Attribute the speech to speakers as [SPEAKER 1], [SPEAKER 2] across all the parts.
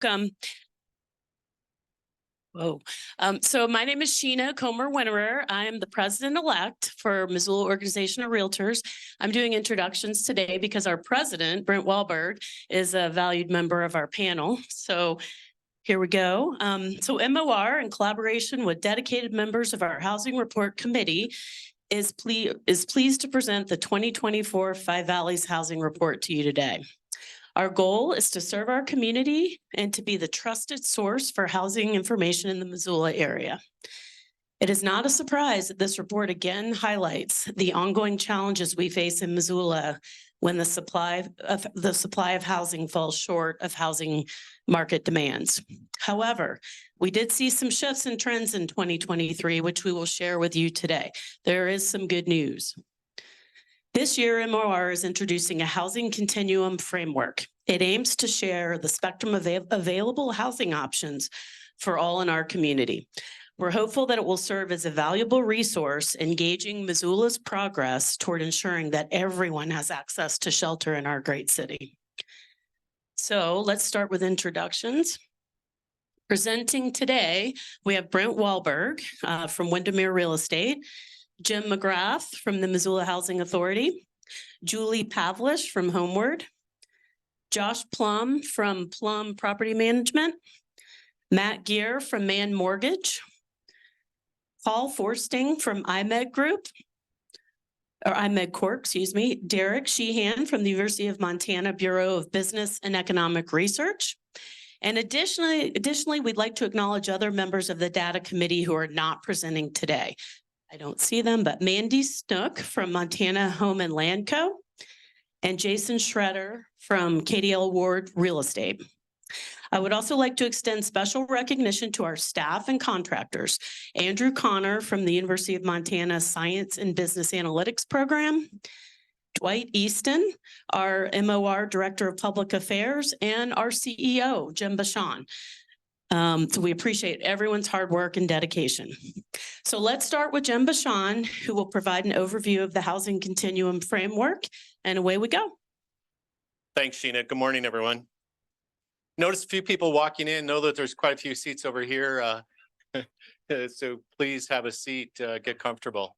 [SPEAKER 1] Welcome. Whoa. So my name is Sheena Comer-Winterer. I am the president-elect for Missoula Organization of Realtors. I'm doing introductions today because our president, Brent Wahlberg, is a valued member of our panel. So here we go. So MOR, in collaboration with dedicated members of our Housing Report Committee, is pleased to present the 2024 Five Valleys Housing Report to you today. Our goal is to serve our community and to be the trusted source for housing information in the Missoula area. It is not a surprise that this report again highlights the ongoing challenges we face in Missoula when the supply of housing falls short of housing market demands. However, we did see some shifts and trends in 2023, which we will share with you today. There is some good news. This year, MOR is introducing a housing continuum framework. It aims to share the spectrum of available housing options for all in our community. We're hopeful that it will serve as a valuable resource engaging Missoula's progress toward ensuring that everyone has access to shelter in our great city. So let's start with introductions. Presenting today, we have Brent Wahlberg from Windermere Real Estate, Jim McGrath from the Missoula Housing Authority, Julie Pavlish from Homeward, Josh Plum from Plum Property Management, Matt Gear from Mann Mortgage, Paul Forsting from IMED Corp, excuse me, Derek Sheehan from the University of Montana Bureau of Business and Economic Research. And additionally, we'd like to acknowledge other members of the data committee who are not presenting today. I don't see them, but Mandy Snook from Montana Home and Land Co. and Jason Schroeder from KDL Ward Real Estate. I would also like to extend special recognition to our staff and contractors. Andrew Connor from the University of Montana Science and Business Analytics Program, Dwight Easton, our MOR Director of Public Affairs, and our CEO, Jim Bashan. So we appreciate everyone's hard work and dedication. So let's start with Jim Bashan, who will provide an overview of the Housing Continuum Framework, and away we go.
[SPEAKER 2] Thanks, Sheena. Good morning, everyone. Notice a few people walking in. Know that there's quite a few seats over here. So please have a seat, get comfortable.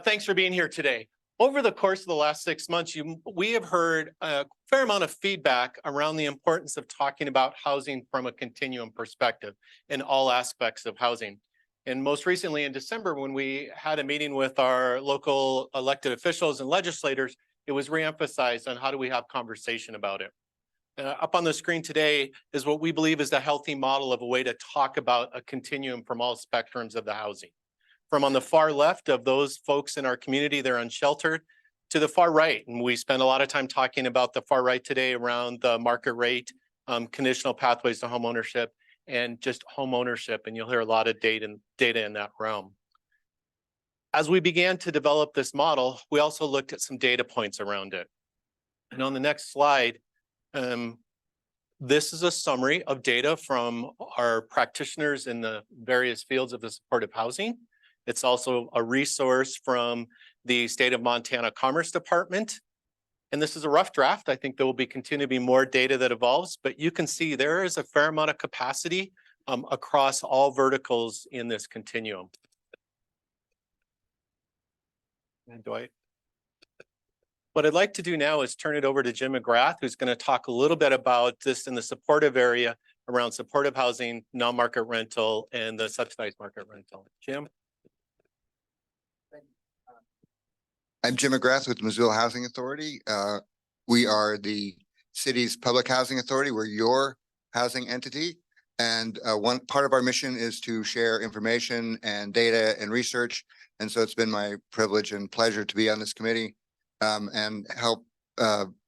[SPEAKER 2] Thanks for being here today. Over the course of the last 6 months, we have heard a fair amount of feedback around the importance of talking about housing from a continuum perspective in all aspects of housing. And most recently in December, when we had a meeting with our local elected officials and legislators, it was reemphasized on how do we have conversation about it. Up on the screen today is what we believe is the healthy model of a way to talk about a continuum from all spectrums of the housing. From on the far left of those folks in our community, they're unsheltered, to the far right. And we spend a lot of time talking about the far right today around the market rate, conditional pathways to home ownership, and just home ownership. And you'll hear a lot of data in that realm. As we began to develop this model, we also looked at some data points around it. And on the next slide, this is a summary of data from our practitioners in the various fields of the supportive housing. It's also a resource from the State of Montana Commerce Department. And this is a rough draft. I think there will continue to be more data that evolves, but you can see there is a fair amount of capacity across all verticals in this continuum. And Dwight. What I'd like to do now is turn it over to Jim McGrath, who's going to talk a little bit about this in the supportive area around supportive housing, non-market rental, and the subsidized market rental. Jim?
[SPEAKER 3] I'm Jim McGrath with Missoula Housing Authority. We are the city's public housing authority. We're your housing entity. And one part of our mission is to share information and data and research. And so it's been my privilege and pleasure to be on this committee and help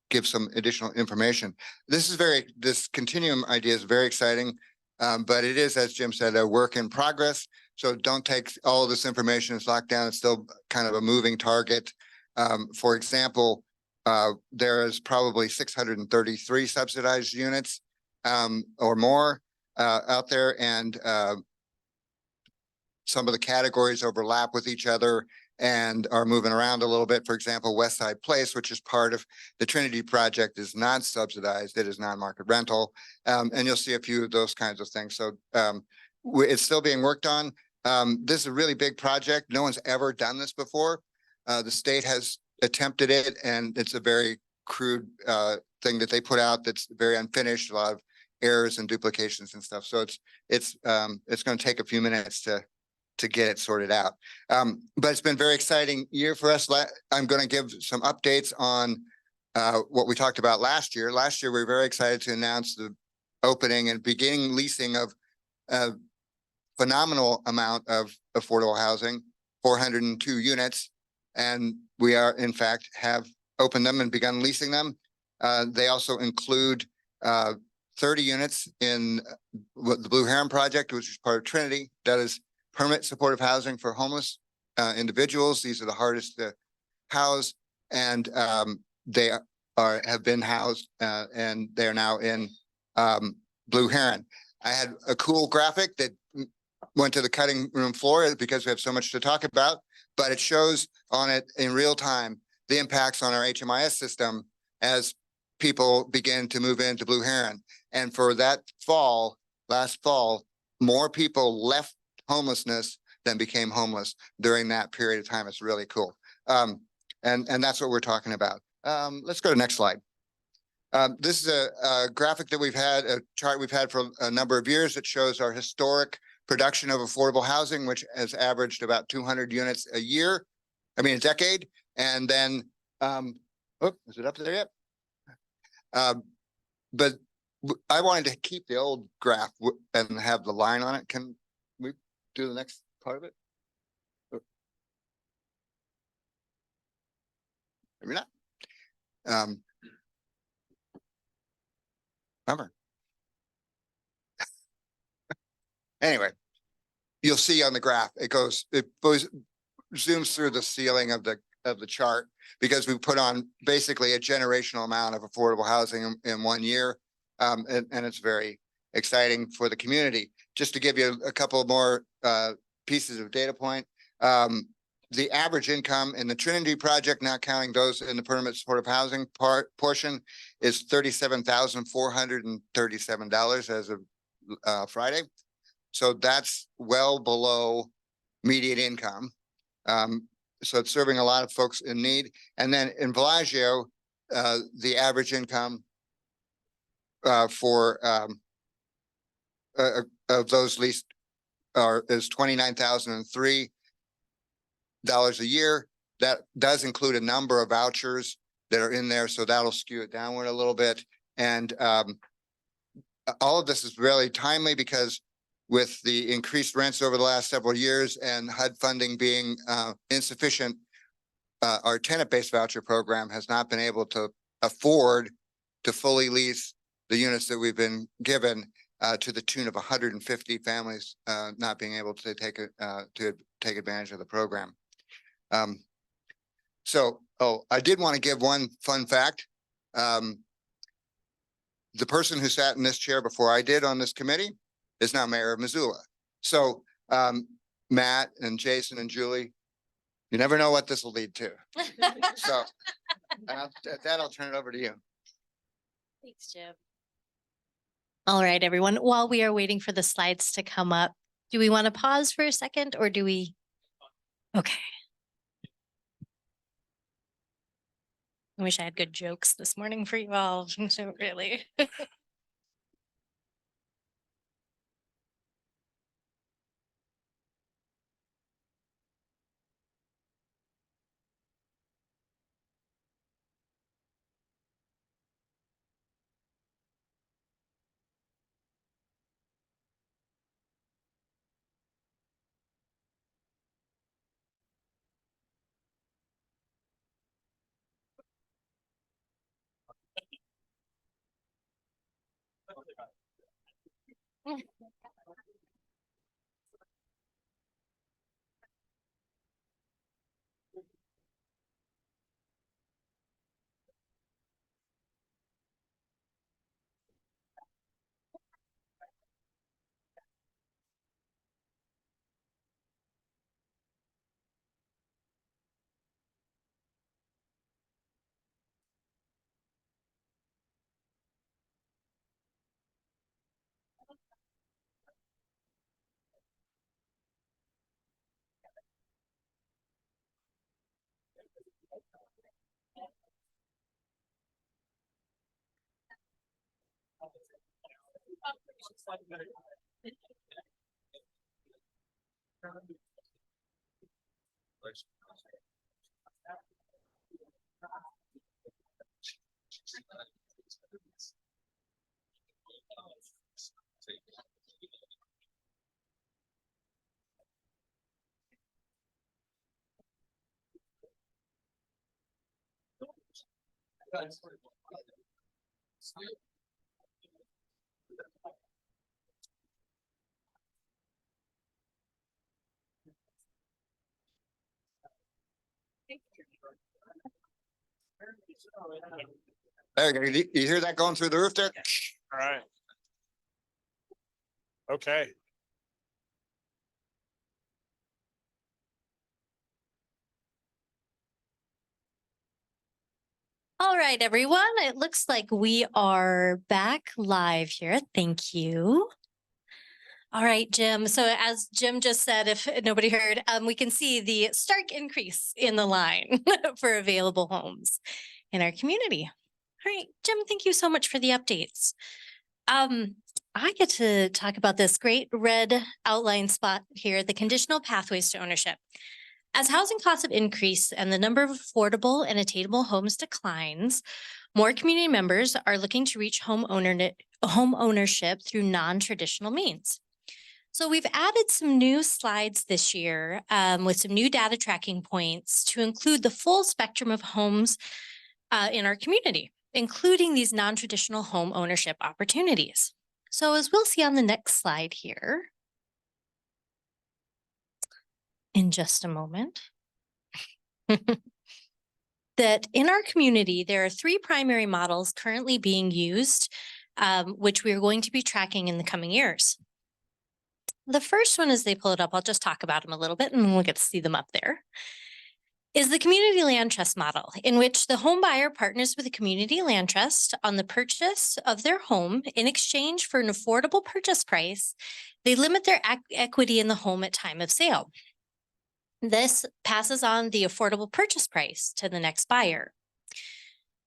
[SPEAKER 3] give some additional information. This continuum idea is very exciting, but it is, as Jim said, a work in progress. So don't take all of this information as locked down. It's still kind of a moving target. For example, there is probably 633 subsidized units or more out there, and some of the categories overlap with each other. and are moving around a little bit. For example, West Side Place, which is part of the Trinity project, is not subsidized. It is non-market rental. And you'll see a few of those kinds of things. So it's still being worked on. This is a really big project. No one's ever done this before. The state has attempted it, and it's a very crude thing that they put out that's very unfinished, a lot of errors and duplications and stuff. So it's going to take a few minutes to get it sorted out. But it's been a very exciting year for us. I'm going to give some updates on what we talked about last year. Last year, we were very excited to announce the opening and beginning leasing of a phenomenal amount of affordable housing, 402 units. And we are, in fact, have opened them and begun leasing them. They also include 30 units in the Blue Heron project, which is part of Trinity. That is permanent supportive housing for homeless individuals. These are the hardest to house, and they have been housed, and they are now in Blue Heron. I had a cool graphic that went to the cutting room floor because we have so much to talk about, but it shows on it in real time the impacts on our HMIS system as people begin to move into Blue Heron. And for that last fall, more people left homelessness than became homeless during that period of time. It's really cool. And that's what we're talking about. Let's go to the next slide. This is a graphic that we've had, a chart we've had for a number of years that shows our historic production of affordable housing, which has averaged about 200 units a decade. And then, is it up there yet? But I wanted to keep the old graph and have the line on it. Can we do the next part of it? Maybe not. Remember. Anyway, you'll see on the graph, it zooms through the ceiling of the chart because we put on basically a generational amount of affordable housing in 1 year. And it's very exciting for the community. Just to give you a couple more pieces of data point, the average income in the Trinity project, not counting those in the permanent supportive housing portion, is $37,437 as of Friday. So that's well below median income. So it's serving a lot of folks in need. And then in Bellagio, the average income for of those leased is $29,003 a year. That does include a number of vouchers that are in there, so that'll skew it downward a little bit. And all of this is really timely because with the increased rents over the last several years and HUD funding being insufficient, our tenant-based voucher program has not been able to afford to fully lease the units that we've been given, to the tune of 150 families not being able to take advantage of the program. I did want to give one fun fact. The person who sat in this chair before I did on this committee is now mayor of Missoula. So Matt and Jason and Julie, you never know what this will lead to. So at that, I'll turn it over to you.
[SPEAKER 4] Thanks, Jim. All right, everyone. While we are waiting for the slides to come up, do we want to pause for a second or do we? Okay. I wish I had good jokes this morning for you all. So really.
[SPEAKER 3] There, you hear that going through the roof there?
[SPEAKER 5] All right. Okay.
[SPEAKER 4] All right, everyone, it looks like we are back live here. Thank you. All right, Jim. So as Jim just said, if nobody heard, we can see the stark increase in the line for available homes in our community. All right, Jim, thank you so much for the updates. I get to talk about this great red outline spot here, the conditional pathways to ownership. As housing costs have increased and the number of affordable and attainable homes declines, more community members are looking to reach home ownership through non-traditional means. So we've added some new slides this year with some new data tracking points to include the full spectrum of homes in our community, including these non-traditional home ownership opportunities. So as we'll see on the next slide here, in just a moment, that in our community, there are 3 primary models currently being used, which we are going to be tracking in the coming years. The first one, as they pull it up, I'll just talk about them a little bit and we'll get to see them up there, is the community land trust model, in which the home buyer partners with a community land trust on the purchase of their home. In exchange for an affordable purchase price, they limit their equity in the home at time of sale. This passes on the affordable purchase price to the next buyer.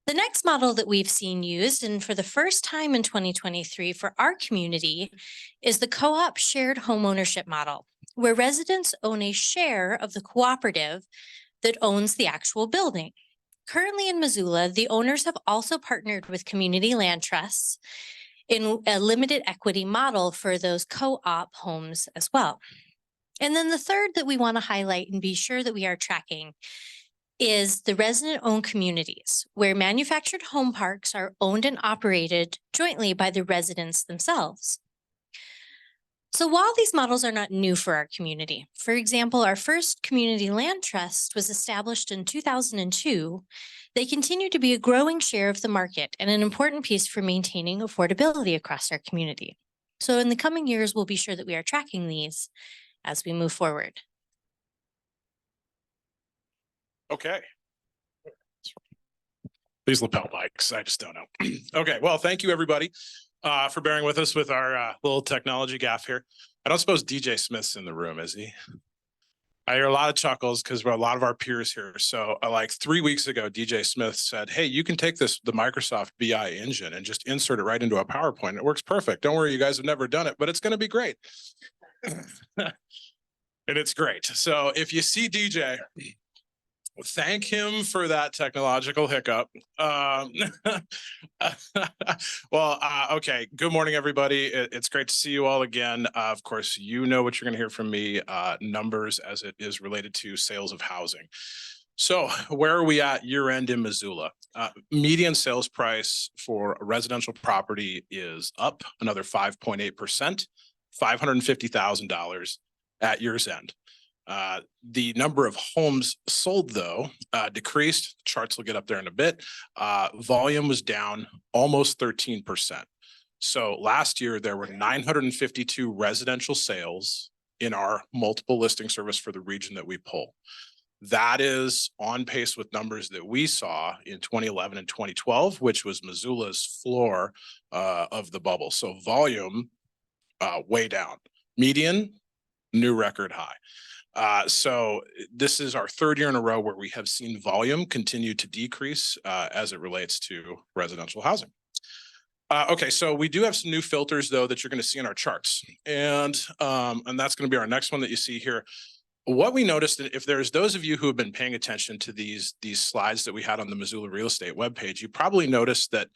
[SPEAKER 4] The next model that we've seen used, and for the first time in 2023 for our community, is the co-op shared homeownership model, where residents own a share of the cooperative that owns the actual building. Currently in Missoula, the owners have also partnered with community land trusts in a limited equity model for those co-op homes as well. And then the third that we want to highlight and be sure that we are tracking is the resident-owned communities, where manufactured home parks are owned and operated jointly by the residents themselves. So while these models are not new for our community, for example, our first community land trust was established in 2002, they continue to be a growing share of the market and an important piece for maintaining affordability across our community. So in the coming years, we'll be sure that we are tracking these as we move forward.
[SPEAKER 5] Okay. These lapel mics, I just don't know. Okay, well, thank you everybody for bearing with us with our little technology gaffe here. I don't suppose DJ Smith's in the room, is he? I hear a lot of chuckles because we're a lot of our peers here. So like 3 weeks ago, DJ Smith said, hey, you can take the Microsoft BI engine and just insert it right into a PowerPoint. It works perfect. Don't worry, you guys have never done it, but it's going to be great. And it's great. So if you see DJ, thank him for that technological hiccup. Okay. Good morning, everybody. It's great to see you all again. Of course, you know what you're going to hear from me, numbers as it is related to sales of housing. So where are we at year end in Missoula? Median sales price for a residential property is up another 5.8%, $550,000 at year's end. The number of homes sold, though, decreased. Charts will get up there in a bit. Volume was down almost 13%. So last year, there were 952 residential sales in our multiple listing service for the region that we pull. That is on pace with numbers that we saw in 2011 and 2012, which was Missoula's floor of the bubble. So volume way down. Median, new record high. So this is our third year in a row where we have seen volume continue to decrease as it relates to residential housing. Okay, so we do have some new filters though that you're going to see in our charts, and that's going to be our next one that you see here. What we noticed, if there's those of you who have been paying attention to these slides that we had on the Missoula Real Estate webpage, you probably noticed that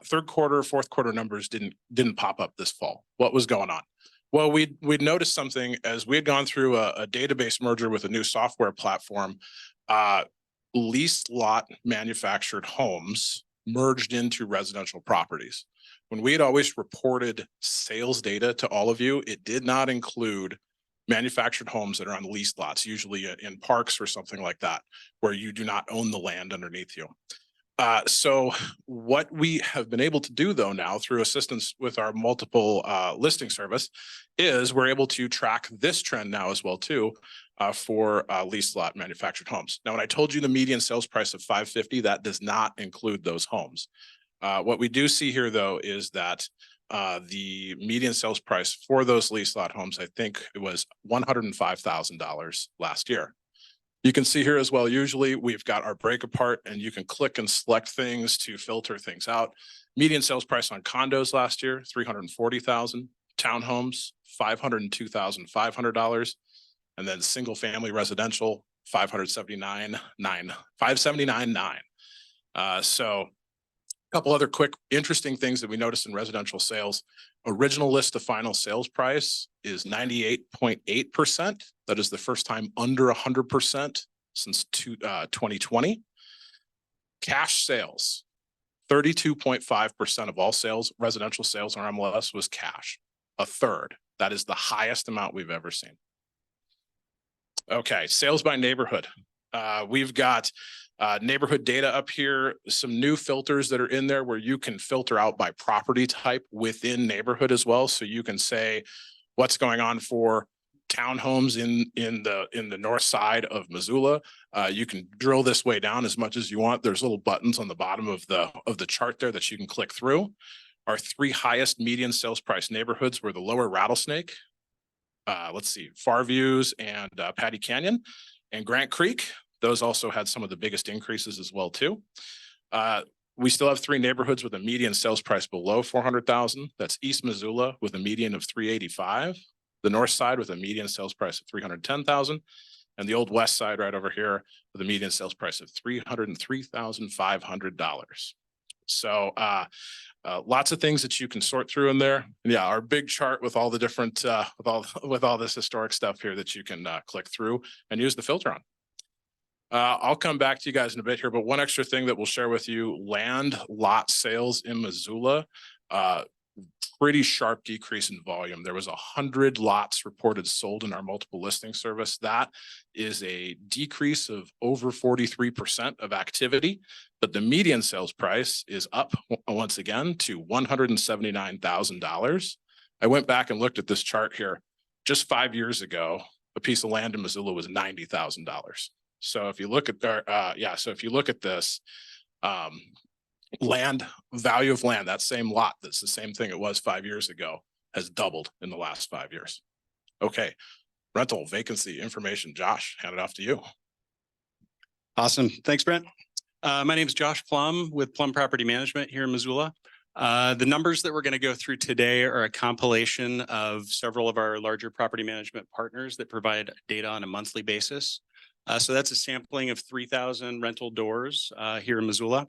[SPEAKER 5] third quarter, fourth quarter numbers didn't pop up this fall. What was going on? Well, we'd noticed something as we had gone through a database merger with a new software platform. Leased lot manufactured homes merged into residential properties. When we had always reported sales data to all of you, it did not include manufactured homes that are on leased lots, usually in parks or something like that, where you do not own the land underneath you. So what we have been able to do though now through assistance with our multiple listing service is we're able to track this trend now as well too for leased lot manufactured homes. Now, when I told you the median sales price of $550, that does not include those homes. What we do see here though is that the median sales price for those leased lot homes, I think it was $105,000 last year. You can see here as well, usually we've got our break apart and you can click and select things to filter things out. Median sales price on condos last year, $340,000, townhomes, $502,500, and then single family residential, $579,900. So a couple other quick interesting things that we noticed in residential sales. Original list of final sales price is 98.8%. That is the first time under 100% since 2020. Cash sales, 32.5% of all sales, residential sales on MLS was cash, a third. That is the highest amount we've ever seen. Okay, sales by neighborhood. We've got neighborhood data up here, some new filters that are in there where you can filter out by property type within neighborhood as well. So you can say what's going on for townhomes in the north side of Missoula. You can drill this way down as much as you want. There's little buttons on the bottom of the chart there that you can click through. Our three highest median sales price neighborhoods were the Lower Rattlesnake, let's see, Farviews and Patty Canyon and Grant Creek. Those also had some of the biggest increases as well too. We still have three neighborhoods with a median sales price below 400,000. That's East Missoula with a median of 385, the north side with a median sales price of 310,000, and the old west side right over here with a median sales price of $303,500. So lots of things that you can sort through in there. And yeah, our big chart with all the different with all this historic stuff here that you can click through and use the filter on. I'll come back to you guys in a bit here, but one extra thing that we'll share with you, land lot sales in Missoula, pretty sharp decrease in volume. There was 100 lots reported sold in our multiple listing service. That is a decrease of over 43% of activity, but the median sales price is up once again to $179,000. I went back and looked at this chart here. Just 5 years ago, a piece of land in Missoula was $90,000. So if you look at so if you look at this land value of land, that same lot, that's the same thing it was 5 years ago, has doubled in the last 5 years. Okay, rental vacancy information. Josh, hand it off to you.
[SPEAKER 6] Awesome. Thanks, Brent. My name is Josh Plum with Plum Property Management here in Missoula. The numbers that we're going to go through today are a compilation of several of our larger property management partners that provide data on a monthly basis. So that's a sampling of 3,000 rental doors here in Missoula.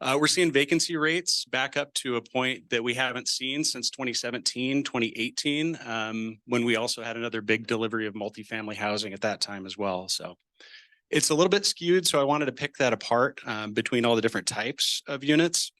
[SPEAKER 6] We're seeing vacancy rates back up to a point that we haven't seen since 2017, 2018, when we also had another big delivery of multifamily housing at that time as well. So it's a little bit skewed. So I wanted to pick that apart between all the different types of units.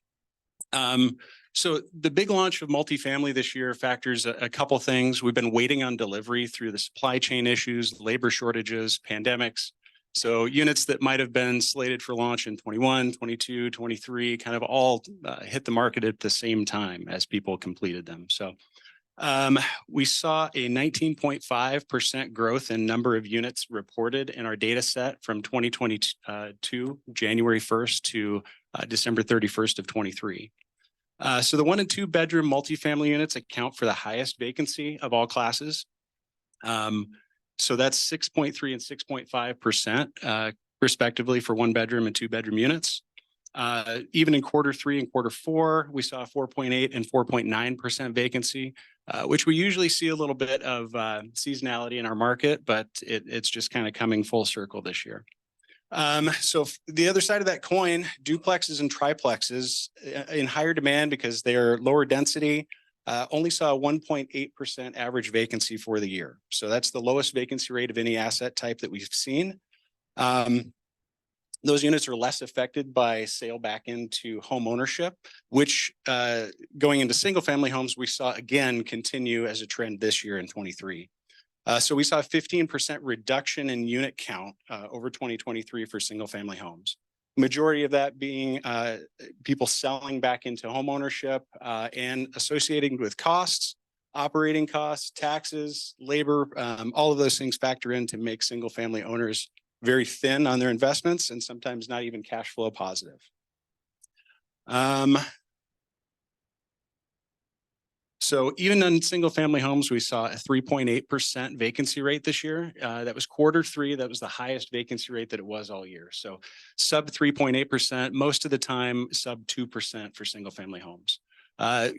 [SPEAKER 6] So the big launch of multifamily this year factors a couple things. We've been waiting on delivery through the supply chain issues, labor shortages, pandemics. So units that might have been slated for launch in 21, 22, 23 kind of all hit the market at the same time as people completed them. So we saw a 19.5% growth in number of units reported in our data set from 2022, January 1st to December 31st of 23. So the 1 and 2 bedroom multifamily units account for the highest vacancy of all classes. So that's 6.3 and 6.5% respectively for 1-bedroom and 2-bedroom units. Even in Q3 and Q4, we saw 4.8 and 4.9% vacancy, which we usually see a little bit of seasonality in our market, but it's just kind of coming full circle this year. So the other side of that coin, duplexes and triplexes in higher demand because they are lower density, only saw a 1.8% average vacancy for the year. So that's the lowest vacancy rate of any asset type that we've seen. Those units are less affected by sale back into home ownership, which going into single family homes, we saw again continue as a trend this year in 23. So we saw a 15% reduction in unit count over 2023 for single family homes. Majority of that being people selling back into home ownership and associating with costs, operating costs, taxes, labor, all of those things factor in to make single family owners very thin on their investments and sometimes not even cash flow positive. So even in single family homes, we saw a 3.8% vacancy rate this year. That was Q3. That was the highest vacancy rate that it was all year. So sub 3.8%, most of the time sub 2% for single family homes.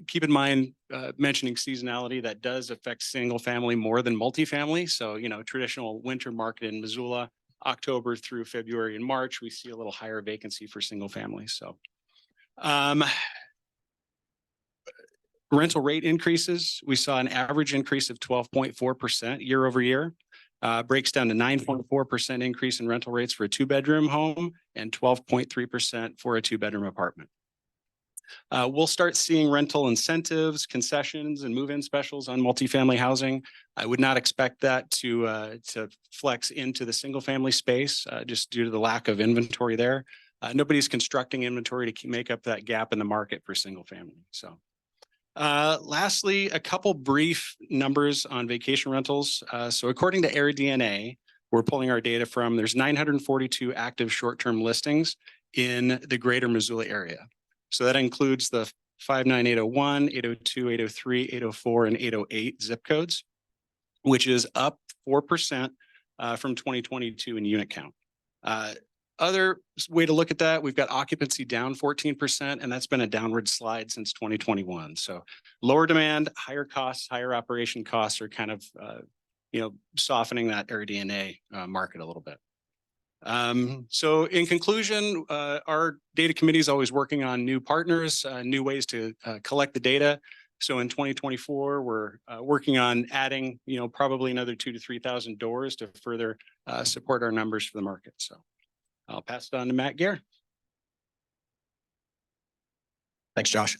[SPEAKER 6] Keep in mind, mentioning seasonality, that does affect single family more than multifamily. So, you know, traditional winter market in Missoula, October through February and March, we see a little higher vacancy for single family. So rental rate increases, we saw an average increase of 12.4% year over year. Breaks down to 9.4% increase in rental rates for a 2-bedroom home and 12.3% for a 2-bedroom apartment. We'll start seeing rental incentives, concessions, and move-in specials on multifamily housing. I would not expect that to flex into the single-family space just due to the lack of inventory there. Nobody's constructing inventory to make up that gap in the market for single-family. So, lastly, a couple brief numbers on vacation rentals. So, according to AirDNA, we're pulling our data from. There's 942 active short-term listings in the greater Missoula area. So that includes the 59801, 802, 803, 804, and 808 zip codes, which is up 4% from 2022 in unit count. Other way to look at that, we've got occupancy down 14%, and that's been a downward slide since 2021. So lower demand, higher costs, higher operation costs are kind of, softening that AirDNA market a little bit. So in conclusion, our data committee is always working on new partners, new ways to collect the data. So in 2024, we're working on adding, probably another 2,000 to 3,000 doors to further support our numbers for the market. So I'll pass it on to Matt Gare.
[SPEAKER 7] Thanks, Josh.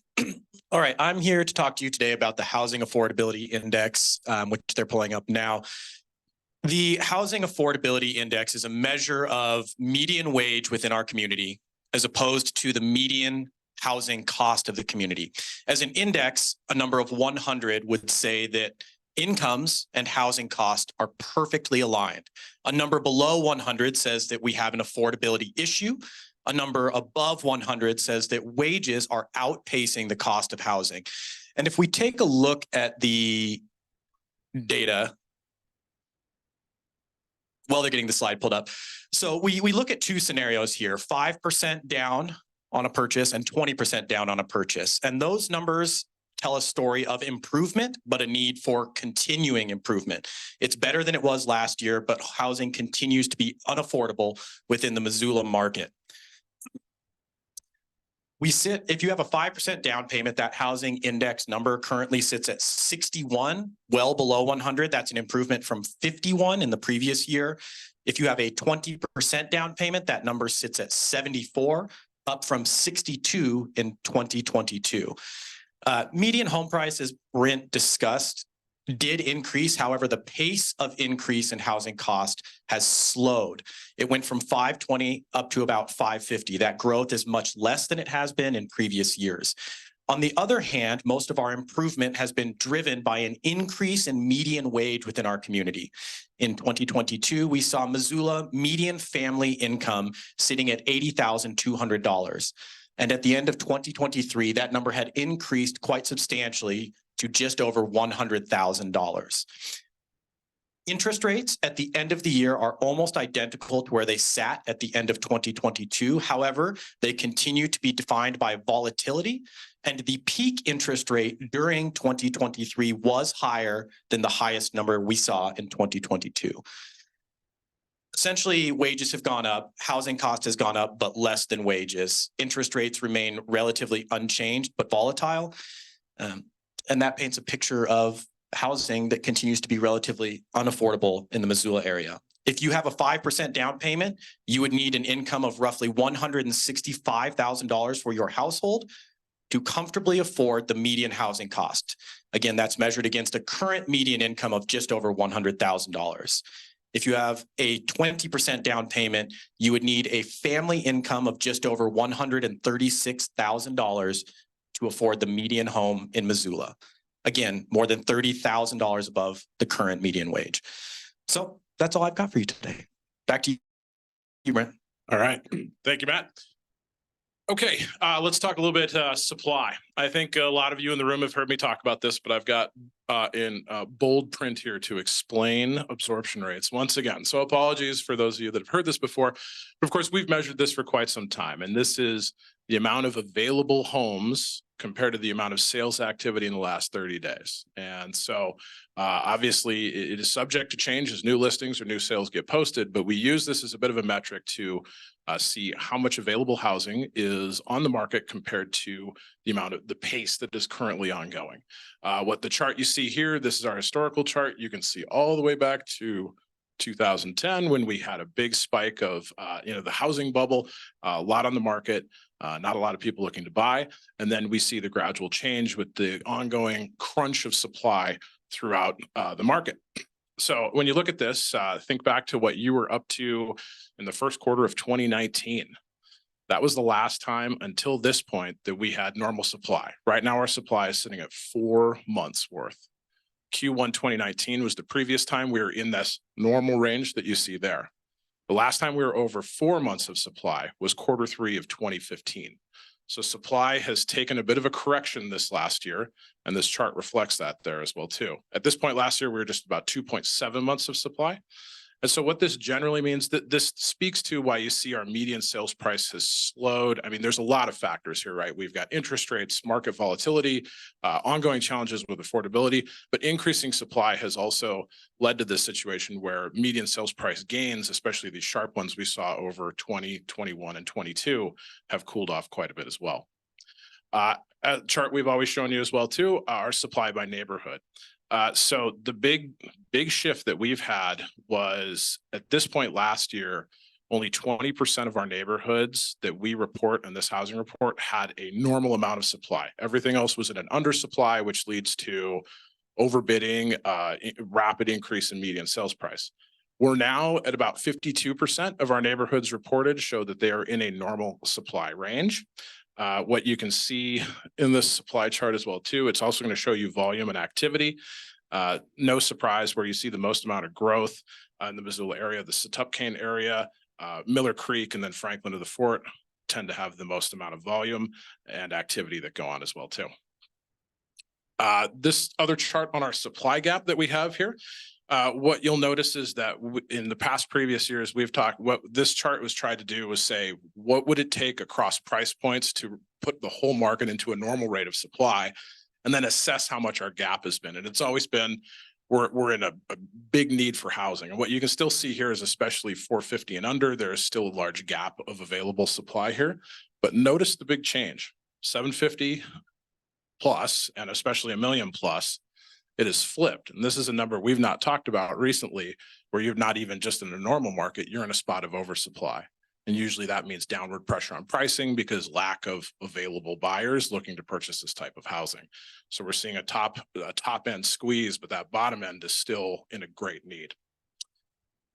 [SPEAKER 7] All right, I'm here to talk to you today about the Housing Affordability Index, which they're pulling up now. The Housing Affordability Index is a measure of median wage within our community as opposed to the median housing cost of the community. As an index, a number of 100 would say that incomes and housing costs are perfectly aligned. A number below 100 says that we have an affordability issue. A number above 100 says that wages are outpacing the cost of housing. And if we take a look at the data, well, they're getting the slide pulled up. So we look at two scenarios here, 5% down on a purchase and 20% down on a purchase. And those numbers tell a story of improvement, but a need for continuing improvement. It's better than it was last year, but housing continues to be unaffordable within the Missoula market. If you have a 5% down payment, that housing index number currently sits at 61, well below 100. That's an improvement from 51 in the previous year. If you have a 20% down payment, that number sits at 74, up from 62 in 2022. Median home price, as Brent discussed, did increase. However, the pace of increase in housing cost has slowed. It went from 520 up to about 550. That growth is much less than it has been in previous years. On the other hand, most of our improvement has been driven by an increase in median wage within our community. In 2022, we saw Missoula median family income sitting at $80,200. And at the end of 2023, that number had increased quite substantially to just over $100,000. Interest rates at the end of the year are almost identical to where they sat at the end of 2022. However, they continue to be defined by volatility, and the peak interest rate during 2023 was higher than the highest number we saw in 2022. Essentially, wages have gone up, housing cost has gone up, but less than wages. Interest rates remain relatively unchanged, but volatile. And that paints a picture of housing that continues to be relatively unaffordable in the Missoula area. If you have a 5% down payment, you would need an income of roughly $165,000 for your household to comfortably afford the median housing cost. Again, that's measured against a current median income of just over $100,000. If you have a 20% down payment, you would need a family income of just over $136,000 to afford the median home in Missoula. Again, more than $30,000 above the current median wage. So that's all I've got for you today. Back to you, Brent.
[SPEAKER 5] All right. Thank you, Matt. Okay, let's talk a little bit supply. I think a lot of you in the room have heard me talk about this, but I've got in bold print here to explain absorption rates once again. So apologies for those of you that have heard this before. But of course, we've measured this for quite some time, and this is the amount of available homes compared to the amount of sales activity in the last 30 days. And so obviously it is subject to change as new listings or new sales get posted, but we use this as a bit of a metric to see how much available housing is on the market compared to the amount of the pace that is currently ongoing. What the chart you see here, this is our historical chart. You can see all the way back to 2010 when we had a big spike of the housing bubble, a lot on the market, not a lot of people looking to buy. And then we see the gradual change with the ongoing crunch of supply throughout the market. So when you look at this, think back to what you were up to in the first quarter of 2019. That was the last time until this point that we had normal supply. Right now, our supply is sitting at 4 months worth. Q1 2019 was the previous time we were in this normal range that you see there. The last time we were over 4 months of supply was Q3 of 2015. So supply has taken a bit of a correction this last year, and this chart reflects that there as well too. At this point last year, we were just about 2.7 months of supply. And so what this generally means, that this speaks to why you see our median sales price has slowed. I mean, there's a lot of factors here, right? We've got interest rates, market volatility, ongoing challenges with affordability, but increasing supply has also led to this situation where median sales price gains, especially these sharp ones we saw over 20, 21, and 22, have cooled off quite a bit as well. A chart we've always shown you as well too, our supply by neighborhood. So the big shift that we've had was at this point last year, only 20% of our neighborhoods that we report in this housing report had a normal amount of supply. Everything else was at an undersupply, which leads to overbidding, rapid increase in median sales price. We're now at about 52% of our neighborhoods reported show that they are in a normal supply range. What you can see in this supply chart as well too, it's also going to show you volume and activity. No surprise where you see the most amount of growth in the Missoula area, the Setupcane area, Miller Creek, and then Franklin to the Fort tend to have the most amount of volume and activity that go on as well too. This other chart on our supply gap that we have here, what you'll notice is that in the past previous years, we've talked, what this chart was tried to do was say, what would it take across price points to put the whole market into a normal rate of supply, and then assess how much our gap has been. And it's always been, we're in a big need for housing. And what you can still see here is especially 450 and under, there is still a large gap of available supply here. But notice the big change, 750 plus, and especially $1 million plus. It is flipped. And this is a number we've not talked about recently, where you're not even just in a normal market, you're in a spot of oversupply. And usually that means downward pressure on pricing because lack of available buyers looking to purchase this type of housing. So we're seeing a top end squeeze, but that bottom end is still in a great need.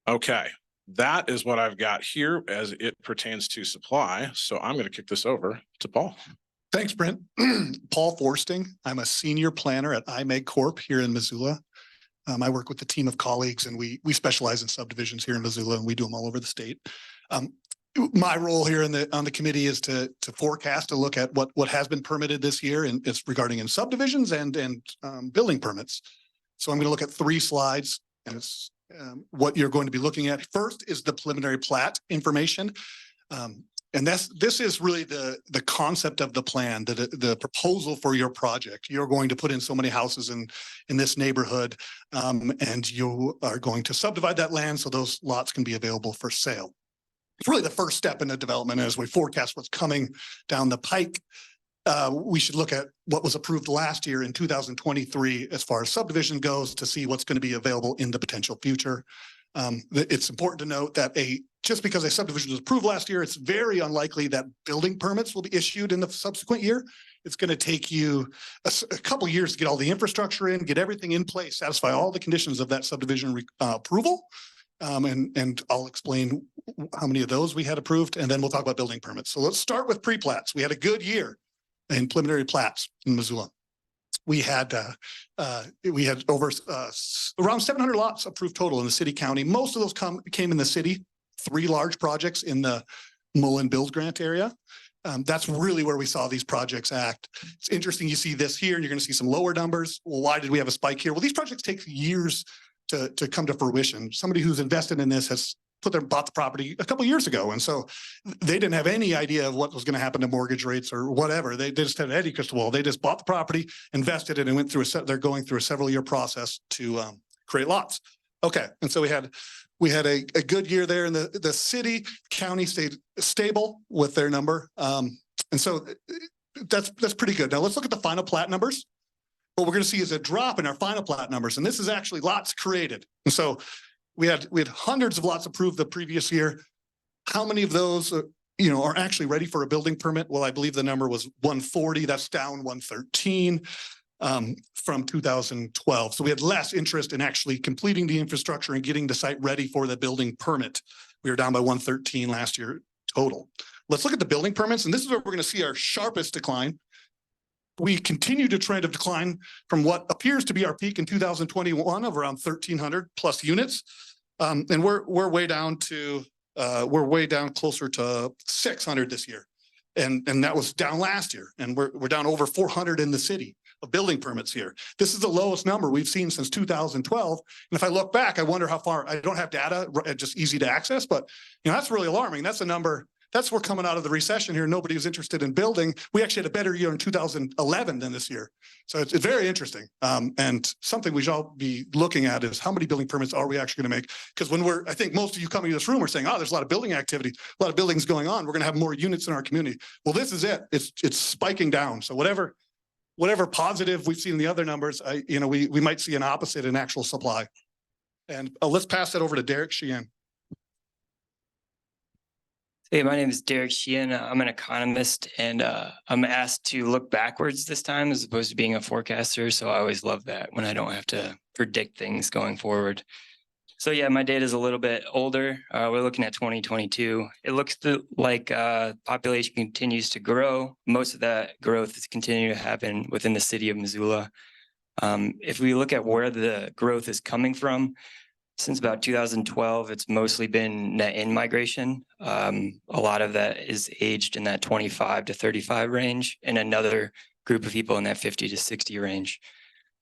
[SPEAKER 5] Okay, that is what I've got here as it pertains to supply. So I'm going to kick this over to Paul.
[SPEAKER 8] Thanks, Brent. Paul Forsting. I'm a senior planner at IMEG Corp here in Missoula. I work with a team of colleagues, and we specialize in subdivisions here in Missoula, and we do them all over the state. My role here on the committee is to forecast, to look at what has been permitted this year, and it's regarding in subdivisions and building permits. So I'm going to look at 3 slides, and what you're going to be looking at first is the preliminary plat information. And this is really the concept of the plan, the proposal for your project. You're going to put in so many houses in this neighborhood, and you are going to subdivide that land so those lots can be available for sale. It's really the first step in the development as we forecast what's coming down the pike. We should look at what was approved last year in 2023 as far as subdivision goes to see what's going to be available in the potential future. It's important to note that just because a subdivision was approved last year, it's very unlikely that building permits will be issued in the subsequent year. It's going to take you a couple of years to get all the infrastructure in, get everything in place, satisfy all the conditions of that subdivision approval. And I'll explain how many of those we had approved, and then we'll talk about building permits. So let's start with pre-plats. We had a good year in preliminary plats in Missoula. We had over around 700 lots approved total in the city county. Most of those came in the city, 3 large projects in the Mullen Build Grant area. That's really where we saw these projects act. It's interesting. You see this here, and you're going to see some lower numbers. Well, why did we have a spike here? Well, these projects take years to come to fruition. Somebody who's invested in this has bought the property a couple of years ago. And so they didn't have any idea of what was going to happen to mortgage rates or whatever. They just had an Eddie crystal ball. They just bought the property, invested it, and went through they're going through a several year process to create lots. Okay. And so we had a good year there, and the city county stayed stable with their number. And so that's pretty good. Now let's look at the final plat numbers. What we're going to see is a drop in our final plat numbers. And this is actually lots created. And so we had hundreds of lots approved the previous year. How many of those, are actually ready for a building permit? Well, I believe the number was 140. That's down 113 from 2012. So we had less interest in actually completing the infrastructure and getting the site ready for the building permit. We were down by 113 last year total. Let's look at the building permits. And this is where we're going to see our sharpest decline. We continue to trend of decline from what appears to be our peak in 2021 of around 1,300 plus units. And we're way down closer to 600 this year. And that was down last year. And we're down over 400 in the city of building permits here. This is the lowest number we've seen since 2012. And if I look back, I wonder how far. I don't have data, just easy to access, but that's really alarming. That's a number. We're coming out of the recession here. Nobody was interested in building. We actually had a better year in 2011 than this year. So it's very interesting. And something we should all be looking at is how many building permits are we actually going to make? Because I think most of you coming to this room are saying, there's a lot of building activity, a lot of buildings going on. We're going to have more units in our community. Well, this is it. It's spiking down. So whatever positive we've seen in the other numbers, we might see an opposite in actual supply. And let's pass that over to Derek Sheehan.
[SPEAKER 9] Hey, my name is Derek Sheehan. I'm an economist, and I'm asked to look backwards this time as opposed to being a forecaster. So I always love that when I don't have to predict things going forward. So yeah, my data is a little bit older. We're looking at 2022. It looks like population continues to grow. Most of that growth is continuing to happen within the city of Missoula. If we look at where the growth is coming from, since about 2012, it's mostly been net in-migration. A lot of that is aged in that 25 to 35 range, and another group of people in that 50 to 60 range.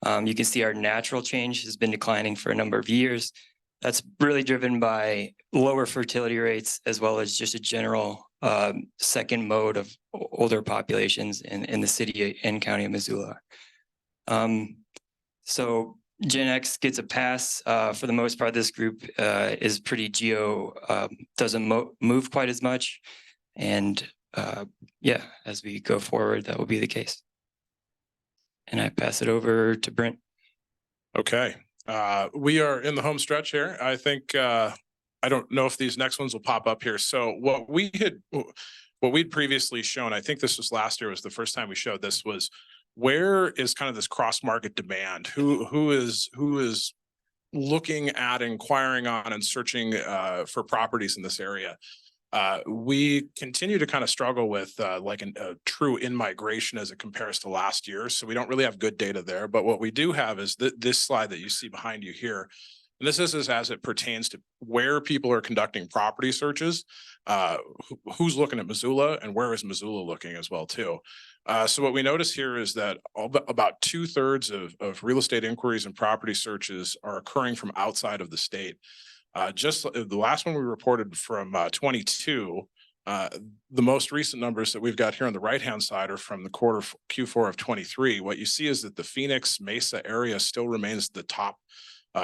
[SPEAKER 9] You can see our natural change has been declining for a number of years. That's really driven by lower fertility rates, as well as just a general second mode of older populations in the city and county of Missoula. So Gen X gets a pass. For the most part, this group is pretty doesn't move quite as much. And as we go forward, that will be the case. And I pass it over to Brent.
[SPEAKER 5] Okay. We are in the home stretch here. I think, I don't know if these next ones will pop up here. So what we'd previously shown, I think this was last year, was the first time we showed this, was where is kind of this cross-market demand? Who is looking at, inquiring on, and searching for properties in this area? We continue to kind of struggle with a true in-migration as it compares to last year. So we don't really have good data there. But what we do have is this slide that you see behind you here. And this is as it pertains to where people are conducting property searches, who's looking at Missoula, and where is Missoula looking as well too. So what we notice here is that about 2/3 of real estate inquiries and property searches are occurring from outside of the state. Just the last one we reported from 22, the most recent numbers that we've got here on the right-hand side are from the Q4 of 23. What you see is that the Phoenix Mesa area still remains the top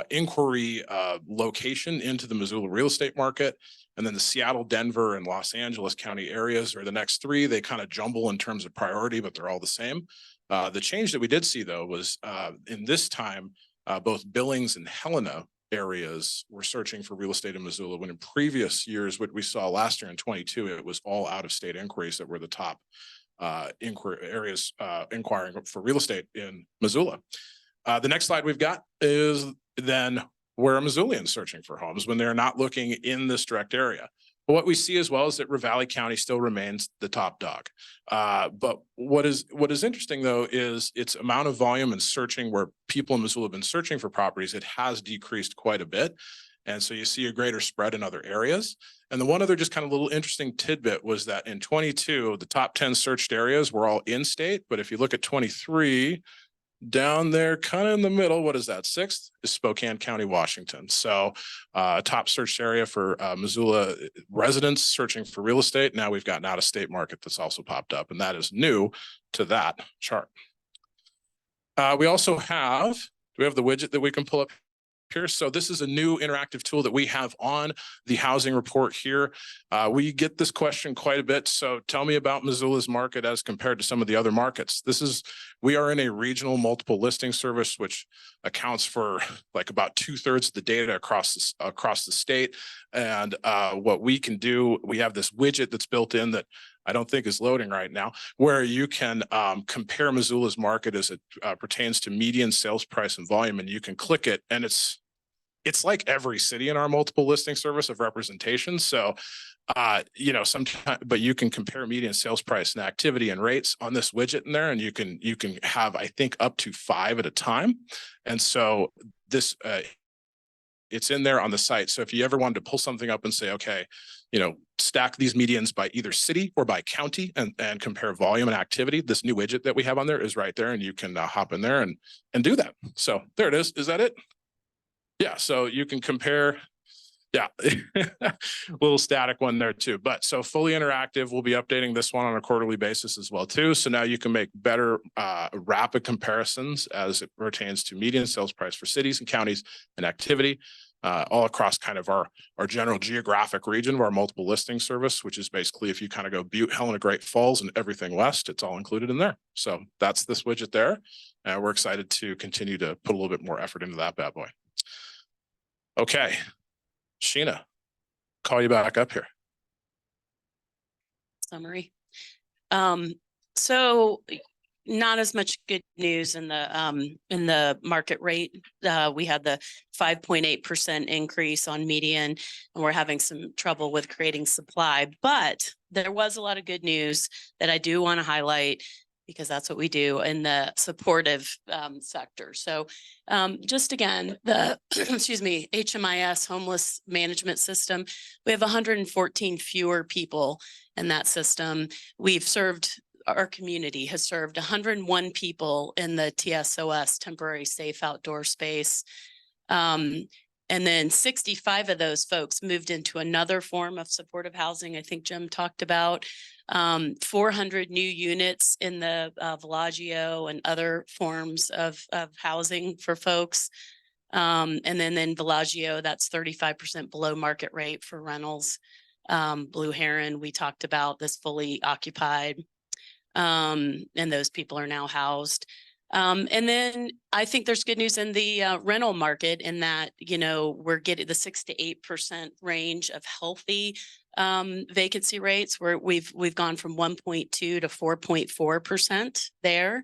[SPEAKER 5] inquiry location into the Missoula real estate market. And then the Seattle, Denver, and Los Angeles County areas are the next three. They kind of jumble in terms of priority, but they're all the same. The change that we did see, though, was in this time, both Billings and Helena areas were searching for real estate in Missoula, when in previous years, what we saw last year in 22, it was all out-of-state inquiries that were the top areas inquiring for real estate in Missoula. The next slide we've got is then where are Missoulians searching for homes when they're not looking in this direct area. But what we see as well is that Ravalli County still remains the top dog. But what is interesting, though, is its amount of volume and searching where people in Missoula have been searching for properties. It has decreased quite a bit. And so you see a greater spread in other areas. And the one other just kind of little interesting tidbit was that in 22, the top 10 searched areas were all in state. But if you look at 23, down there, kind of in the middle, what is that? 6th is Spokane County, Washington. So top searched area for Missoula residents searching for real estate. Now we've got an out-of-state market that's also popped up, and that is new to that chart. We also have, do we have the widget that we can pull up here? So this is a new interactive tool that we have on the housing report here. We get this question quite a bit. So tell me about Missoula's market as compared to some of the other markets. We are in a regional multiple listing service, which accounts for like about 2/3 of the data across the state. And what we can do, we have this widget that's built in that I don't think is loading right now, where you can compare Missoula's market as it pertains to median sales price and volume, and you can click it, and it's like every city in our multiple listing service of representation. So, sometimes, but you can compare median sales price and activity and rates on this widget in there, and you can have, I think, up to 5 at a time. And so this, it's in there on the site. So if you ever wanted to pull something up and say, okay, stack these medians by either city or by county and compare volume and activity, this new widget that we have on there is right there, and you can hop in there and do that. So there it is. Is that it? Yeah. So you can compare. Yeah, a little static one there too. But so fully interactive, we'll be updating this one on a quarterly basis as well too. So now you can make better rapid comparisons as it pertains to median sales price for cities and counties and activity all across kind of our general geographic region of our multiple listing service, which is basically if you kind of go Butte, Helena, Great Falls, and everything west, it's all included in there. So that's this widget there. And we're excited to continue to put a little bit more effort into that bad boy. Okay. Sheena, call you back up here.
[SPEAKER 1] Summary. So not as much good news in the market rate. We had the 5.8% increase on median, and we're having some trouble with creating supply. But there was a lot of good news that I do want to highlight, because that's what we do in the supportive sector. So just again, the excuse me, HMIS, homeless management system, we have 114 fewer people in that system. Our community has served 101 people in the TSOS, temporary safe outdoor space. And then 65 of those folks moved into another form of supportive housing. I think Jim talked about 400 new units in the Villaggio and other forms of housing for folks. And then in Villaggio, that's 35% below market rate for rentals. Blue Heron, we talked about this fully occupied, and those people are now housed. And then I think there's good news in the rental market in that, we're getting the 6 to 8% range of healthy vacancy rates, where we've gone from 1.2 to 4.4% there.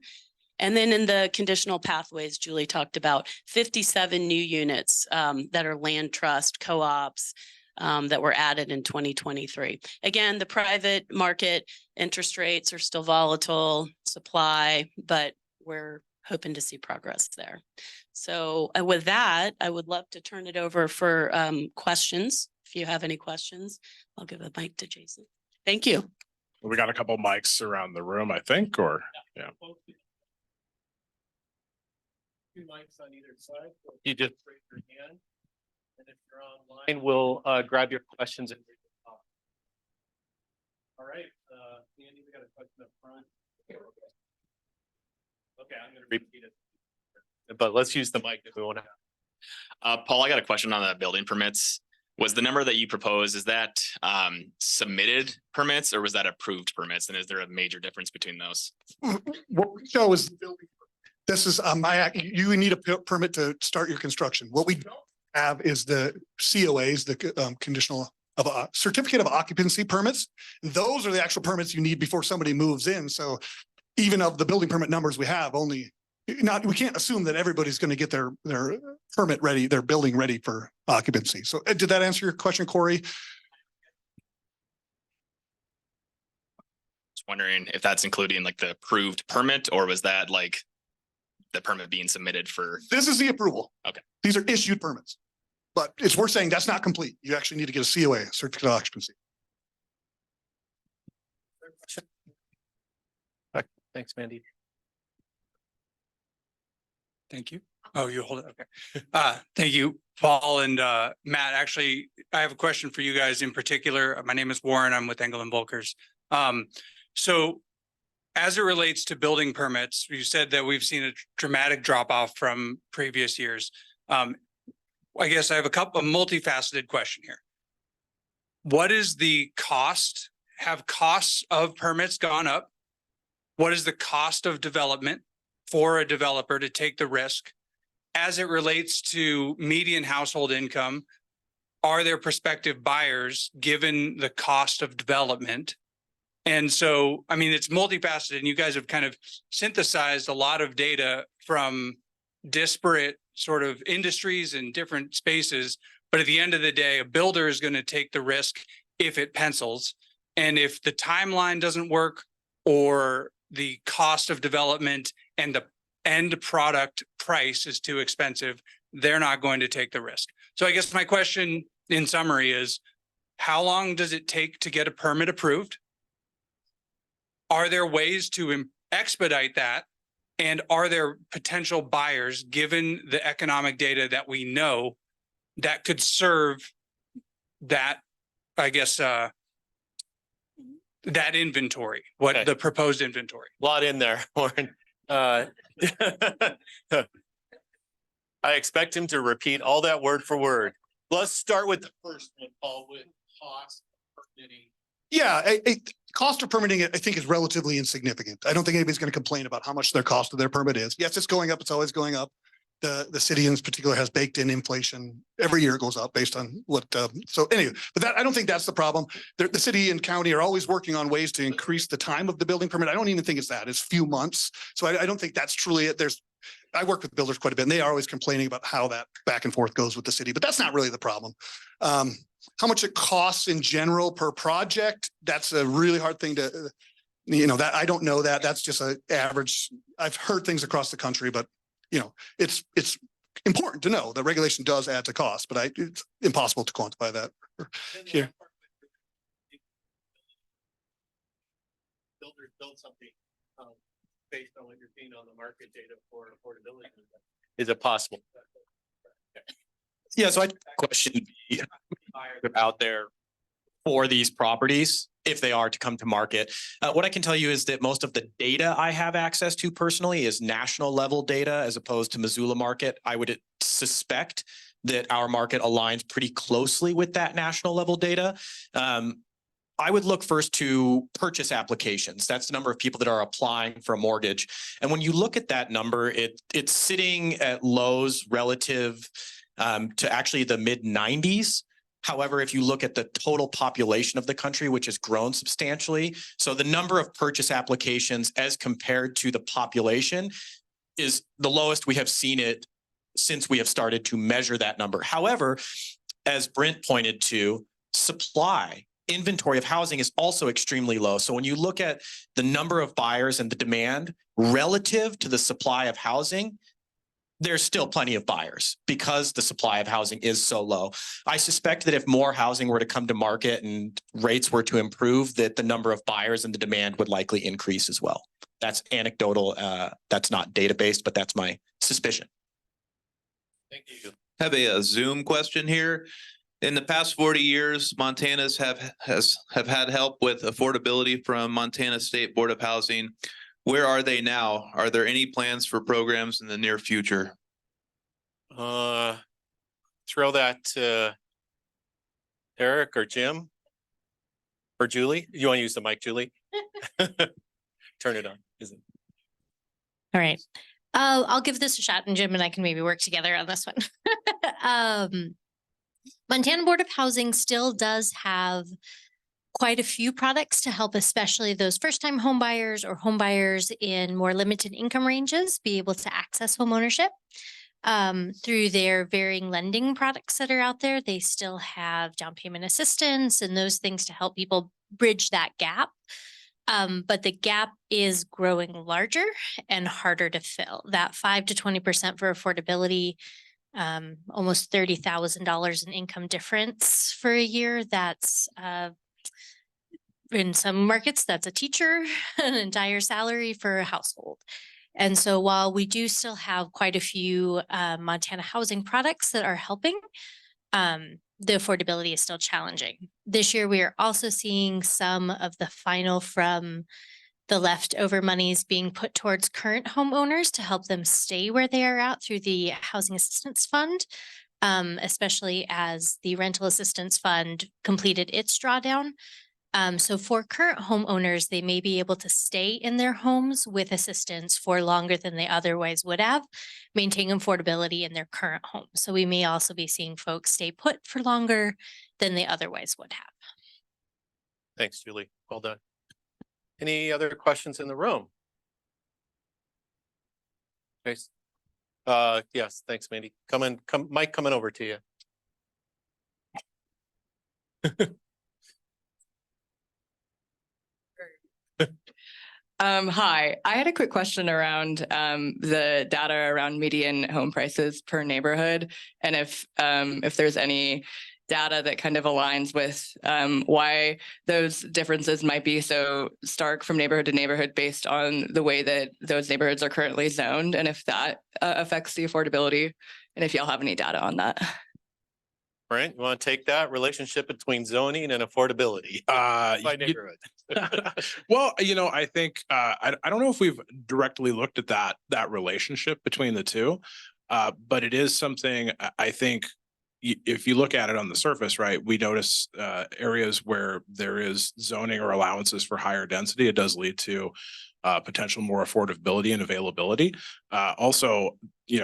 [SPEAKER 1] And then in the conditional pathways, Julie talked about 57 new units that are land trust co-ops that were added in 2023. Again, the private market interest rates are still volatile, supply, but we're hoping to see progress there. So with that, I would love to turn it over for questions. If you have any questions, I'll give a mic to Jason. Thank you.
[SPEAKER 5] We got a couple mics around the room, I think, or, yeah.
[SPEAKER 2] Two mics on either side. You just raise your hand. And if you're online, we'll grab your questions. All right, Andy, we got a question up front. Okay, I'm gonna repeat it. But let's use the mic if we want to.
[SPEAKER 10] Paul, I got a question on the building permits. Was the number that you proposed, is that submitted permits or was that approved permits? And is there a major difference between those?
[SPEAKER 8] What we show is the building. This is, you need a permit to start your construction. What we don't have is the COAs, the conditional of a certificate of occupancy permits. Those are the actual permits you need before somebody moves in. So even of the building permit numbers we have, we can't assume that everybody's going to get their permit ready, their building ready for occupancy. So did that answer your question, Corey?
[SPEAKER 10] Just wondering if that's including like the approved permit, or was that like the permit being submitted for?
[SPEAKER 8] This is the approval.
[SPEAKER 10] Okay.
[SPEAKER 8] These are issued permits, but it's worth saying that's not complete. You actually need to get a COA, certificate of occupancy.
[SPEAKER 2] Thanks, Mandy.
[SPEAKER 11] Thank you. Oh, you hold it. Okay. Thank you, Paul and Matt. Actually, I have a question for you guys in particular. My name is Warren. I'm with Engel and Volkers. So as it relates to building permits, you said that we've seen a dramatic drop off from previous years. I guess I have a multifaceted question here. What is the cost? Have costs of permits gone up? What is the cost of development for a developer to take the risk? As it relates to median household income, are there prospective buyers given the cost of development? And so, I mean, it's multifaceted, and you guys have kind of synthesized a lot of data from disparate sort of industries and different spaces. But at the end of the day, a builder is going to take the risk if it pencils. And if the timeline doesn't work, or the cost of development and the end product price is too expensive, they're not going to take the risk. So I guess my question in summary is, how long does it take to get a permit approved? Are there ways to expedite that? And are there potential buyers, given the economic data that we know, that could serve that, I guess, that inventory, the proposed inventory?
[SPEAKER 2] A lot in there, Warren. I expect him to repeat all that word for word. Let's start with the first one, Paul, with cost permitting.
[SPEAKER 8] Yeah, cost of permitting, I think, is relatively insignificant. I don't think anybody's going to complain about how much their cost of their permit is. Yes, it's going up. It's always going up. The city in particular has baked in inflation. Every year it goes up based on what, so anyway, but that, I don't think that's the problem. The city and county are always working on ways to increase the time of the building permit. I don't even think it's that. It's few months. So I don't think that's truly it. I work with builders quite a bit, and they are always complaining about how that back and forth goes with the city, but that's not really the problem. How much it costs in general per project, that's a really hard thing to, that I don't know that. That's just an average. I've heard things across the country, but it's important to know that regulation does add to cost, but it's impossible to quantify that here.
[SPEAKER 2] Builders build something based on what you're seeing on the market data for affordability. Is it possible?
[SPEAKER 7] Yeah, so I question out there for these properties, if they are to come to market. What I can tell you is that most of the data I have access to personally is national level data as opposed to Missoula market. I would suspect that our market aligns pretty closely with that national level data. I would look first to purchase applications. That's the number of people that are applying for a mortgage. And when you look at that number, it's sitting at lows relative to actually the mid-90s. However, if you look at the total population of the country, which has grown substantially, so the number of purchase applications as compared to the population is the lowest we have seen it since we have started to measure that number. However, as Brent pointed to, supply, inventory of housing is also extremely low. So when you look at the number of buyers and the demand relative to the supply of housing, there's still plenty of buyers because the supply of housing is so low. I suspect that if more housing were to come to market and rates were to improve, that the number of buyers and the demand would likely increase as well. That's anecdotal. That's not data-based, but that's my suspicion.
[SPEAKER 2] Thank you.
[SPEAKER 12] Have a Zoom question here. In the past 40 years, Montana's have had help with affordability from Montana State Board of Housing. Where are they now? Are there any plans for programs in the near future?
[SPEAKER 2] Throw that to Eric or Jim or Julie. You want to use the mic, Julie? Turn it on. Is it?
[SPEAKER 4] All right. I'll give this a shot, and Jim and I can maybe work together on this one. Montana Board of Housing still does have quite a few products to help, especially those first-time home buyers or home buyers in more limited income ranges be able to access home ownership. Through their varying lending products that are out there, they still have down payment assistance and those things to help people bridge that gap. But the gap is growing larger and harder to fill. That 5 to 20% for affordability, almost $30,000 in income difference for a year. That's in some markets, that's a teacher, an entire salary for a household. And so while we do still have quite a few Montana housing products that are helping, the affordability is still challenging. This year, we are also seeing some of the final from the leftover monies being put towards current homeowners to help them stay where they are at through the Housing Assistance Fund, especially as the Rental Assistance Fund completed its drawdown. So for current homeowners, they may be able to stay in their homes with assistance for longer than they otherwise would have, maintaining affordability in their current home. So we may also be seeing folks stay put for longer than they otherwise would have.
[SPEAKER 2] Thanks, Julie. Well done. Any other questions in the room? Yes. Yes, thanks, Mandy. Mike, coming over to you.
[SPEAKER 13] Hi, I had a quick question around the data around median home prices per neighborhood, and if there's any data that kind of aligns with why those differences might be so stark from neighborhood to neighborhood based on the way that those neighborhoods are currently zoned, and if that affects the affordability, and if y'all have any data on that.
[SPEAKER 2] Brent, you want to take that relationship between zoning and affordability by neighborhood?
[SPEAKER 5] Well, I think I don't know if we've directly looked at that relationship between the two, but it is something I think if you look at it on the surface, right, we notice areas where there is zoning or allowances for higher density. It does lead to potential more affordability and availability. Also,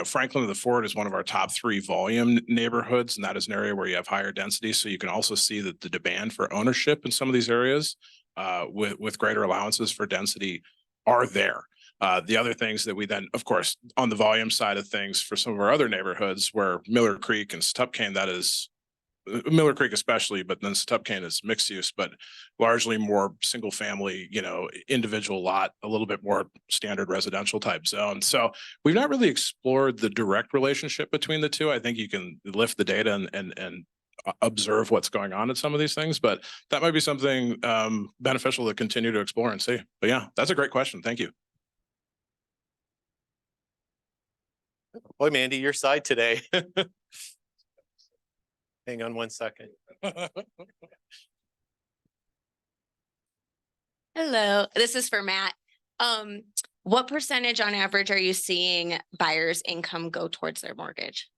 [SPEAKER 5] Franklin of the Ford is one of our top 3 volume neighborhoods, and that is an area where you have higher density. So you can also see that the demand for ownership in some of these areas with greater allowances for density are there. The other things that we then, of course, on the volume side of things for some of our other neighborhoods where Miller Creek and Stupcane, that is Miller Creek especially, but then Stupcane is mixed use, but largely more single family, individual lot, a little bit more standard residential type zone. So we've not really explored the direct relationship between the two. I think you can lift the data and observe what's going on in some of these things, but that might be something beneficial to continue to explore and see. But yeah, that's a great question. Thank you.
[SPEAKER 2] Boy, Mandy, your side today. Hang on one second.
[SPEAKER 14] Hello, this is for Matt. What percentage on average are you seeing buyers' income go towards their mortgage?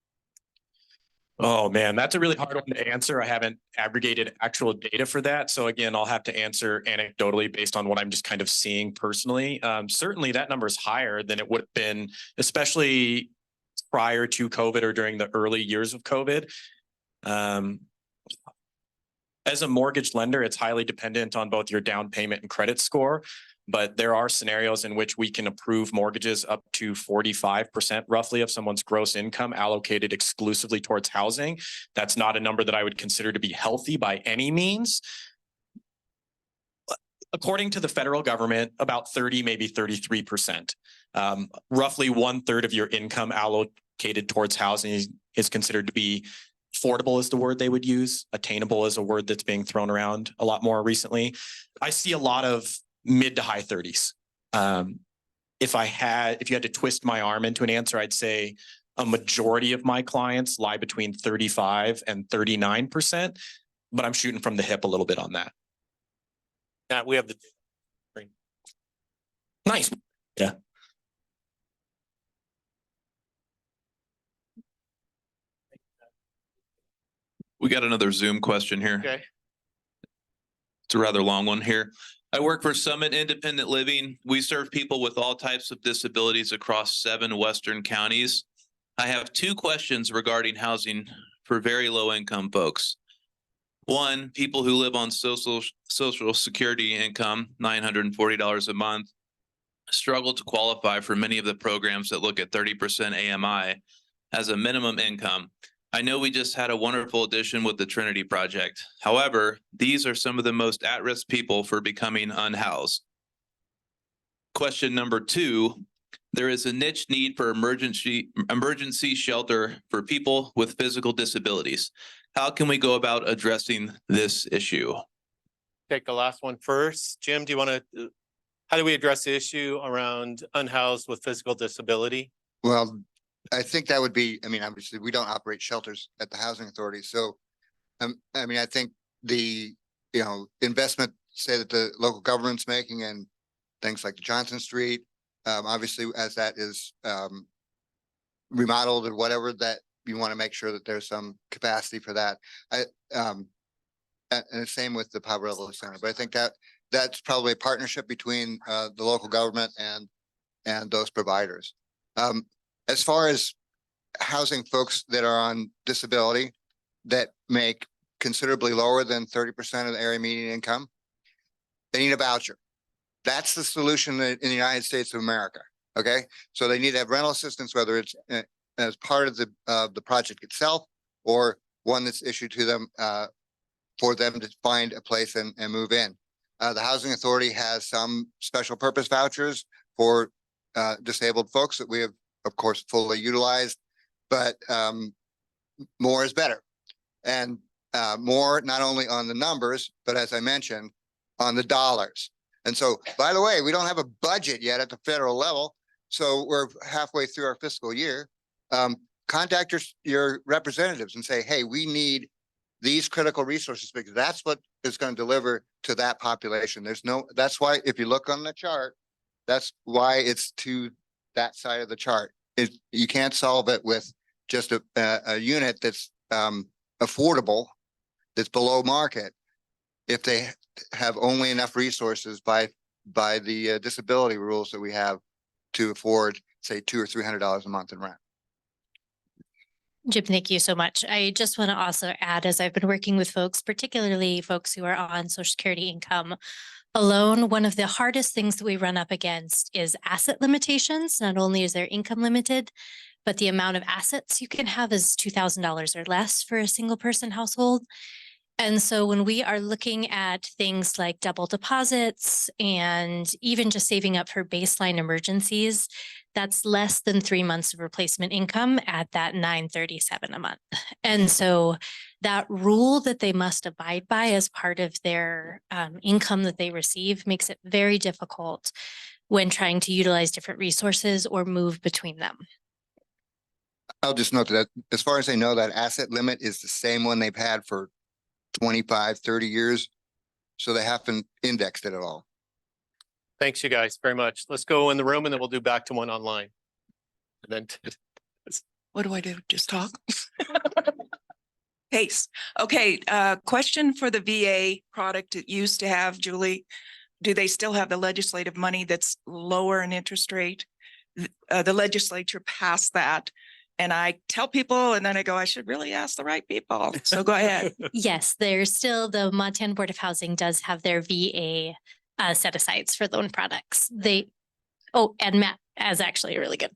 [SPEAKER 7] Oh man, that's a really hard one to answer. I haven't aggregated actual data for that. So again, I'll have to answer anecdotally based on what I'm just kind of seeing personally. Certainly that number is higher than it would have been, especially prior to COVID or during the early years of COVID. As a mortgage lender, it's highly dependent on both your down payment and credit score, but there are scenarios in which we can approve mortgages up to 45% roughly of someone's gross income allocated exclusively towards housing. That's not a number that I would consider to be healthy by any means. According to the federal government, about 30, maybe 33%. Roughly 1/3 of your income allocated allocated towards housing is considered to be affordable is the word they would use. Attainable is a word that's being thrown around a lot more recently. I see a lot of mid to high 30s. If you had to twist my arm into an answer, I'd say a majority of my clients lie between 35 and 39%, but I'm shooting from the hip a little bit on that.
[SPEAKER 2] Matt, we have the.
[SPEAKER 7] Nice. Yeah.
[SPEAKER 12] We got another Zoom question here.
[SPEAKER 2] Okay.
[SPEAKER 12] It's a rather long one here. I work for Summit Independent Living. We serve people with all types of disabilities across 7 Western counties. I have 2 questions regarding housing for very low income folks. One, people who live on social security income, $940 a month, struggle to qualify for many of the programs that look at 30% AMI as a minimum income. I know we just had a wonderful addition with the Trinity Project. However, these are some of the most at-risk people for becoming unhoused. Question number 2, there is a niche need for emergency shelter for people with physical disabilities. How can we go about addressing this issue?
[SPEAKER 2] Take the last one first. Jim, do you want to, how do we address the issue around unhoused with physical disability?
[SPEAKER 3] Well, I think that would be, I mean, obviously, we don't operate shelters at the housing authority. So, I mean, I think the, investment, say that the local government's making in things like Johnson Street, obviously, as that is remodeled or whatever, that you want to make sure that there's some capacity for that. And the same with the Poverello Center. But I think that's probably a partnership between the local government and those providers. As far as housing folks that are on disability that make considerably lower than 30% of the area median income, they need a voucher. That's the solution in the United States of America. Okay, so they need to have rental assistance, whether it's as part of the project itself or one that's issued to them for them to find a place and move in. The housing authority has some special purpose vouchers for disabled folks that we have, of course, fully utilized, but more is better. And more not only on the numbers, but as I mentioned, on the dollars. And so, by the way, we don't have a budget yet at the federal level. So we're halfway through our fiscal year. Contact your representatives and say, hey, we need these critical resources because that's what is going to deliver to that population. That's why if you look on the chart, that's why it's to that side of the chart. You can't solve it with just a unit that's affordable, that's below market, if they have only enough resources by the disability rules that we have to afford, say, $200 or $300 a month in rent.
[SPEAKER 4] Jim, thank you so much. I just want to also add, as I've been working with folks, particularly folks who are on Social Security income alone, one of the hardest things that we run up against is asset limitations. Not only is their income limited, but the amount of assets you can have is $2,000 or less for a single person household. And so when we are looking at things like double deposits and even just saving up for baseline emergencies, that's less than 3 months of replacement income at that $937 a month. And so that rule that they must abide by as part of their income that they receive makes it very difficult when trying to utilize different resources or move between them.
[SPEAKER 3] I'll just note that as far as I know, that asset limit is the same one they've had for 25, 30 years. So they haven't indexed it at all.
[SPEAKER 2] Thanks, you guys, very much. Let's go in the room and then we'll do back to one online. And then
[SPEAKER 15] what do I do? Just talk? Pace. Okay, question for the VA product it used to have, Julie. Do they still have the legislative money that's lower in interest rate? The legislature passed that. And I tell people, and then I go, I should really ask the right people. So go ahead.
[SPEAKER 4] Yes, there's still the Montana Board of Housing does have their VA set asides for loan products. And Matt is actually really good.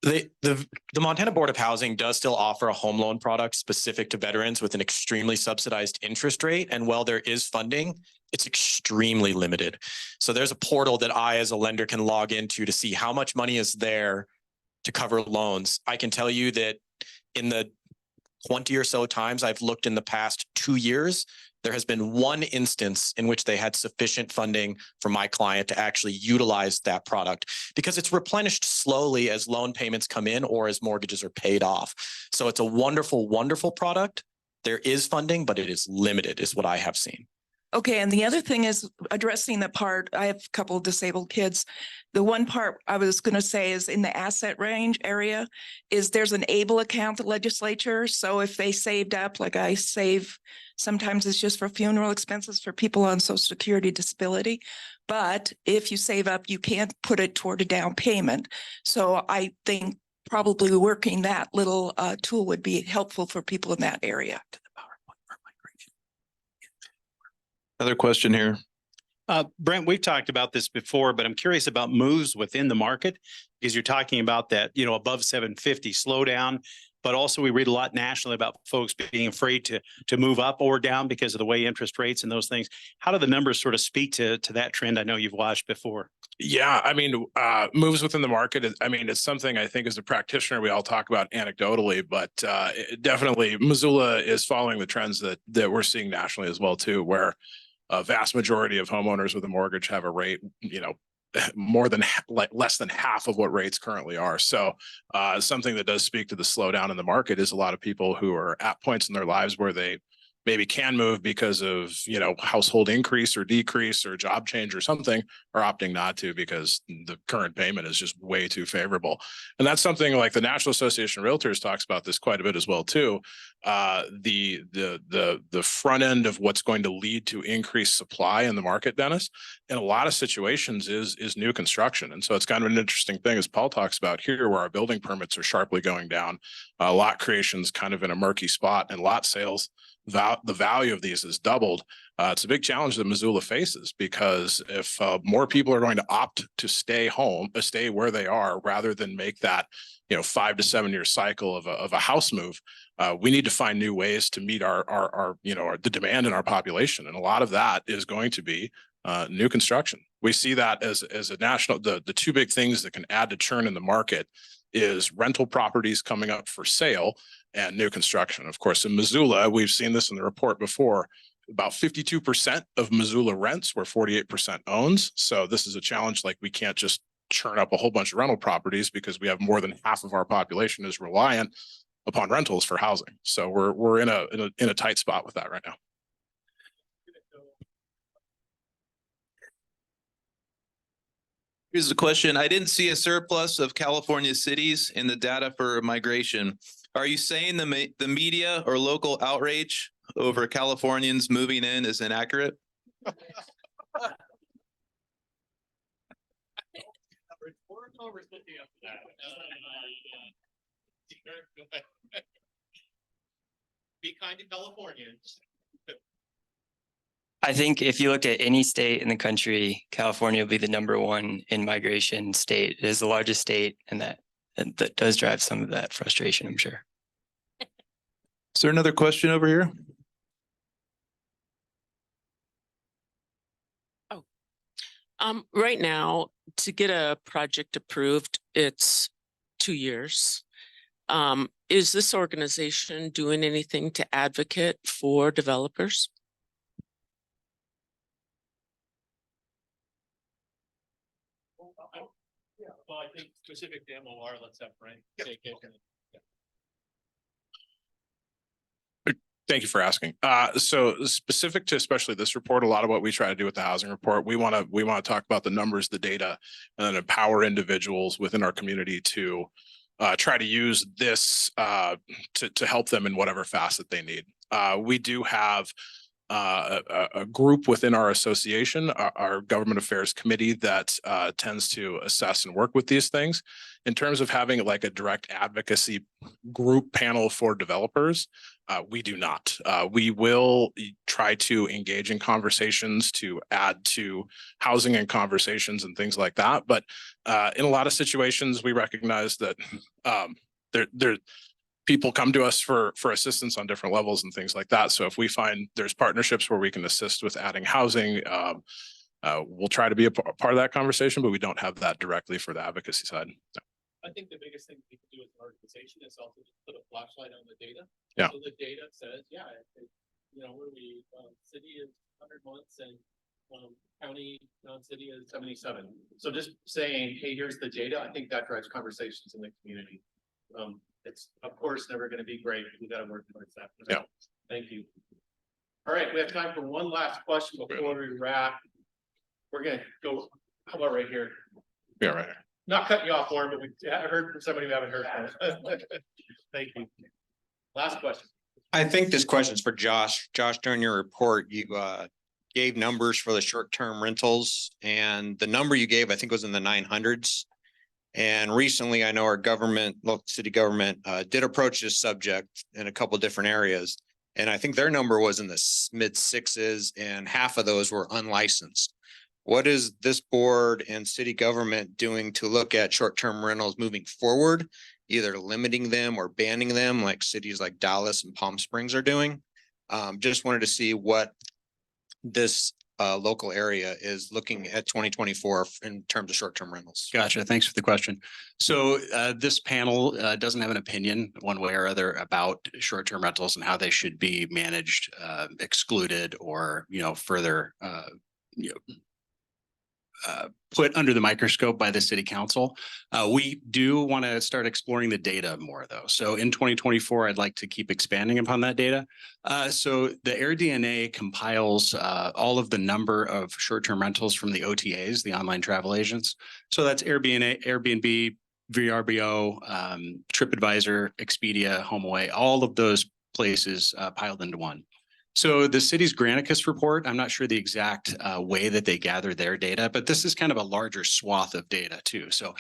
[SPEAKER 7] The Montana Board of Housing does still offer a home loan product specific to veterans with an extremely subsidized interest rate. And while there is funding, it's extremely limited. So there's a portal that I, as a lender, can log into to see how much money is there to cover loans. I can tell you that in the 20 or so times I've looked in the past 2 years, there has been one instance in which they had sufficient funding for my client to actually utilize that product because it's replenished slowly as loan payments come in or as mortgages are paid off. So it's a wonderful, wonderful product. There is funding, but it is limited, is what I have seen.
[SPEAKER 15] Okay, and the other thing is addressing the part, I have a couple of disabled kids. The one part I was going to say is in the asset range area is there's an ABLE account, the legislature. So if they saved up, like I save, sometimes it's just for funeral expenses for people on Social Security disability. But if you save up, you can't put it toward a down payment. So I think probably working that little tool would be helpful for people in that area.
[SPEAKER 12] Another question here.
[SPEAKER 6] Brent, we've talked about this before, but I'm curious about moves within the market because you're talking about that, above 750 slowdown, but also we read a lot nationally about folks being afraid to move up or down because of the way interest rates and those things. How do the numbers sort of speak to that trend? I know you've watched before.
[SPEAKER 5] Yeah, I mean, moves within the market. It's something I think as a practitioner, we all talk about anecdotally, but definitely Missoula is following the trends that we're seeing nationally as well, too, where a vast majority of homeowners with a mortgage have a rate, more than less than half of what rates currently are. So something that does speak to the slowdown in the market is a lot of people who are at points in their lives where they maybe can move because of, household increase or decrease or job change or something, are opting not to because the current payment is just way too favorable. And that's something like the National Association of Realtors talks about this quite a bit as well, too. The front end of what's going to lead to increased supply in the market, Dennis, in a lot of situations is new construction. And so it's kind of an interesting thing, as Paul talks about here, where our building permits are sharply going down. Lot creation's kind of in a murky spot, and lot sales, the value of these has doubled. It's a big challenge that Missoula faces because if more people are going to opt to stay home, stay where they are, rather than make that 5 to 7 year cycle of a house move, we need to find new ways to meet the demand in our population, and a lot of that is going to be new construction. We see that as a national. The two big things that can add to churn in the market is rental properties coming up for sale and new construction. Of course, in Missoula, we've seen this in the report before, about 52% of Missoula rents where 48% owns. So this is a challenge. Like, we can't just churn up a whole bunch of rental properties because we have more than half of our population is reliant upon rentals for housing. So we're in a tight spot with that right now.
[SPEAKER 12] Here's the question. I didn't see a surplus of California cities in the data for migration. Are you saying the media or local outrage over Californians moving in is inaccurate?
[SPEAKER 2] Be kind to Californians.
[SPEAKER 9] I think if you look at any state in the country, California will be the #1 in migration state. It is the largest state, and that does drive some of that frustration, I'm sure.
[SPEAKER 12] Is there another question over here?
[SPEAKER 16] Right now, to get a project approved, it's 2 years. Is this organization doing anything to advocate for developers?
[SPEAKER 2] Yeah, well, I think specific to MOR, let's have Frank take it.
[SPEAKER 5] Thank you for asking. So specific to especially this report, a lot of what we try to do with the housing report, we want to talk about the numbers, the data, and then empower individuals within our community to try to use this to help them in whatever facet they need. We do have a group within our association, our government affairs committee that tends to assess and work with these things. In terms of having like a direct advocacy group panel for developers, we do not. We will try to engage in conversations to add to housing and conversations and things like that. But in a lot of situations, we recognize that people come to us for assistance on different levels and things like that. So if we find there's partnerships where we can assist with adding housing, we'll try to be a part of that conversation, but we don't have that directly for the advocacy side. So.
[SPEAKER 2] I think the biggest thing we can do as an organization is also just put a flashlight on the data.
[SPEAKER 5] Yeah.
[SPEAKER 2] So the data says, yeah, where we, city is 100 months and county non-city is 77. So just saying, hey, here's the data. I think that drives conversations in the community. It's of course never going to be great. We got to work towards that.
[SPEAKER 5] Yeah.
[SPEAKER 2] Thank you. All right, we have time for one last question before we wrap. We're gonna go. How about right here?
[SPEAKER 5] Yeah, right.
[SPEAKER 2] Not cutting you off, Warren, but we heard from somebody we haven't heard from. Thank you. Last question.
[SPEAKER 17] I think this question is for Josh. Josh, during your report, you gave numbers for the short-term rentals, and the number you gave, I think, was in the 900s. And recently, I know our government, local city government, did approach this subject in a couple different areas. And I think their number was in the mid sixes, and half of those were unlicensed. What is this board and city government doing to look at short-term rentals moving forward, either limiting them or banning them like cities like Dallas and Palm Springs are doing? Just wanted to see what this local area is looking at 2024 in terms of short-term rentals.
[SPEAKER 6] Gotcha. Thanks for the question. So this panel doesn't have an opinion one way or other about short-term rentals and how they should be managed, excluded, or further put under the microscope by the city council. We do want to start exploring the data more though. So in 2024, I'd like to keep expanding upon that data. So the AirDNA compiles all of the number of short-term rentals from the OTAs, the online travel agents. So that's Airbnb, VRBO, TripAdvisor, Expedia, HomeAway, all of those places piled into one. So the city's Granicus report, I'm not sure the exact way that they gather their data, but this is kind of a larger swath of data too. So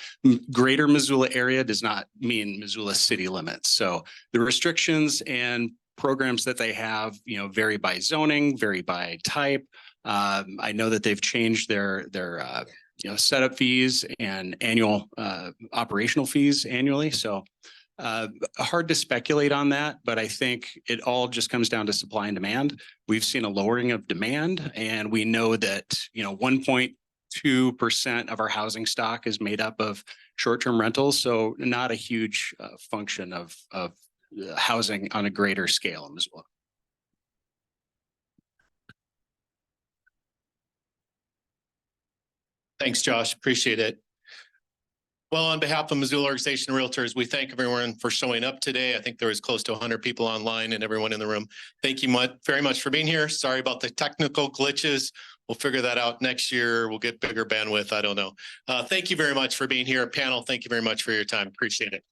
[SPEAKER 6] greater Missoula area does not mean Missoula city limits. So the restrictions and programs that they have, vary by zoning, vary by type. I know that they've changed their setup fees and annual operational fees annually. So hard to speculate on that, but I think it all just comes down to supply and demand. We've seen a lowering of demand, and we know that 1.2% of our housing stock is made up of short-term rentals, so not a huge function of housing on a greater scale in Missoula.
[SPEAKER 2] Thanks, Josh. Appreciate it. Well, on behalf of Missoula Organization of Realtors, we thank everyone for showing up today. I think there was close to 100 people online and everyone in the room. Thank you very much for being here. Sorry about the technical glitches. We'll figure that out next year. We'll get bigger bandwidth. I don't know. Thank you very much for being here. Panel, thank you very much for your time. Appreciate it.